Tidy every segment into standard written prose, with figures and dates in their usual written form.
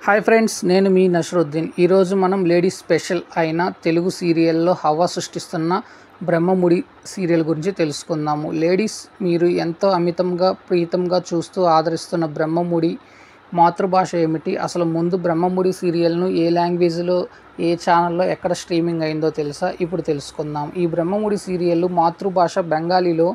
Hi friends, నేను మీ నషరుద్దీన్. ఈరోజు మనం లేడీస్ స్పెషల్ అయిన తెలుగు సీరియల్లో హవా సృష్టిస్తున్న బ్రహ్మముడి సీరియల్ గురించి తెలుసుకుందాము. లేడీస్, మీరు ఎంతో అమితంగా ప్రీతంగా చూస్తూ ఆదరిస్తున్న బ్రహ్మముడి మాతృభాష ఏమిటి? అసలు ముందు బ్రహ్మముడి సీరియల్ను ఏ లాంగ్వేజ్లో, ఏ ఛానల్లో, ఎక్కడ స్ట్రీమింగ్ అయిందో తెలుసా? ఇప్పుడు తెలుసుకుందాం. ఈ బ్రహ్మముడి సీరియల్ మాతృభాష బెంగాలీలో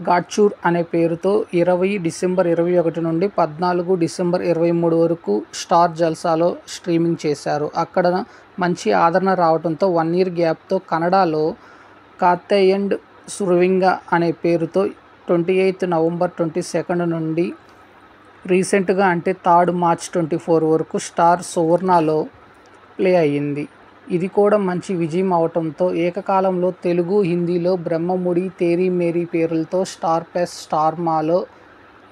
గాడ్చూర్ అనే పేరుతో 20 డిసెంబర్ 21 నుండి 14 డిసెంబర్ 23 వరకు స్టార్ జల్సాలో స్ట్రీమింగ్ చేశారు. అక్కడ మంచి ఆదరణ రావడంతో 1 ఇయర్ గ్యాప్తో కన్నడలో కాత్తేయండ్ సురవింగ అనే పేరుతో 28 నవంబర్ 22 నుండి రీసెంట్గా అంటే 3 మార్చ్ 24 వరకు స్టార్ సువర్ణలో ప్లే అయ్యింది. ఇది కూడా మంచి విజయం అవటంతో ఏకకాలంలో తెలుగు, హిందీలో బ్రహ్మముడి, తేరీ మేరీ పేర్లతో స్టార్ ప్లస్, స్టార్ మాలో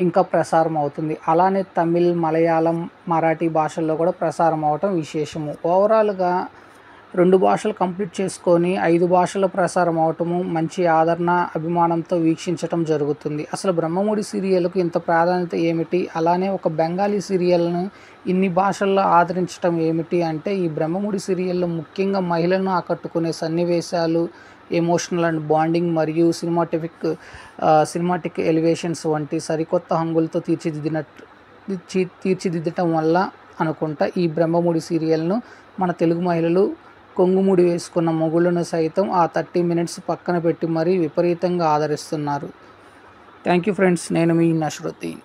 ఇంకా ప్రసారం అవుతుంది. అలానే తమిళ్, మలయాళం, మరాఠీ భాషల్లో కూడా ప్రసారం అవటం విశేషము. ఓవరాల్గా 2 భాషలు కంప్లీట్ చేసుకొని 5 భాషల్లో ప్రసారం అవటము, మంచి ఆదరణ, అభిమానంతో వీక్షించటం జరుగుతుంది. అసలు బ్రహ్మముడి సీరియల్కు ఇంత ప్రాధాన్యత ఏమిటి? అలానే ఒక బెంగాలీ సీరియల్ను ఇన్ని భాషల్లో ఆదరించడం ఏమిటి అంటే, ఈ బ్రహ్మముడి సీరియల్లో ముఖ్యంగా మహిళలను ఆకట్టుకునే సన్నివేశాలు, ఎమోషనల్ అండ్ బాండింగ్ మరియు సినిమాటిక్ ఎలివేషన్స్ వంటి సరికొత్త హంగులతో తీర్చిదిద్దటం వల్ల అనుకుంటా ఈ బ్రహ్మముడి సీరియల్ను మన తెలుగు మహిళలు కొంగుముడి వేసుకున్న మొగుళ్ళను సైతం ఆ 30 మినిట్స్ పక్కన పెట్టి మరీ విపరీతంగా ఆదరిస్తున్నారు. థ్యాంక్ యూ ఫ్రెండ్స్, నేను మీ నషరుద్దీన్.